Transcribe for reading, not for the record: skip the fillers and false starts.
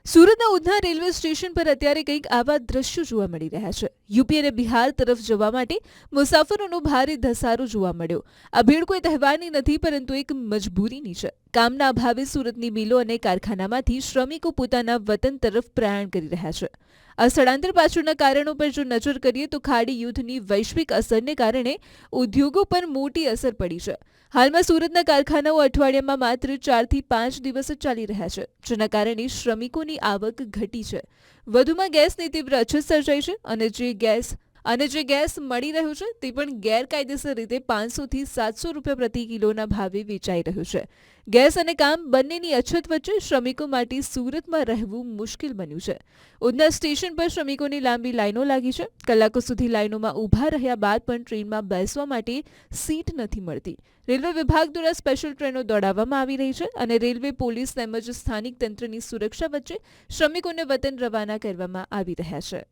સુરતના Udhna railway station પર અત્યારે કંઈક આવા દ્રશ્યો જોવા મળી રહ્યા છે. યુપી અને બિહાર તરફ જવા માટે મુસાફરોનો ભારે ધસારો જોવા મળ્યો. આ ભીડ કોઈ તહેવારની નથી, પરંતુ એક મજબૂરીની છે. કામના અભાવે સુરતની મિલો અને કારખાનામાંથી શ્રમિકો પોતાના વતન તરફ પ્રયાણ કરી રહ્યા છે. આ સ્થળાંતર પાછળના કારણો પર જો નજર કરીએ તો ખાડી યુદ્ધની વૈશ્વિક અસરને કારણે ઉદ્યોગો પર મોટી અસર પડી છે. હાલમાં સુરતના કારખાનાઓ અઠવાડિયામાં માત્ર 4 થી 5 દિવસ જ ચાલી રહ્યા છે, જેના કારણે શ્રમિકોની આવક ઘટી છે. વધુમાં ગેસની તીવ્ર અછત સર્જાઈ છે અને જે ગેસ મળી રહ્યો છે તે પણ ગેરકાયદેસર રીતે 500 થી 700 રૂપિયા પ્રતિ કિલોના ભાવે વેચાઈ રહ્યું છે. ગેસ અને કામ બંનેની અછત વચ્ચે શ્રમિકો માટે સુરતમાં રહેવું મુશ્કેલ બન્યું છે. ઉધના સ્ટેશન પર શ્રમિકોની લાંબી લાઈનો લાગી છે. કલાકો સુધી લાઈનોમાં ઊભા રહ્યા બાદ પણ ટ્રેનમાં બેસવા માટે સીટ નથી મળતી. રેલવે વિભાગ દ્વારા સ્પેશિયલ ટ્રેનો દોડાવવામાં આવી રહી છે અને રેલવે, પોલીસ તેમજ સ્થાનિક તંત્રની સુરક્ષા વચ્ચે શ્રમિકોને વતન રવાના કરવામાં આવી રહ્યા છે.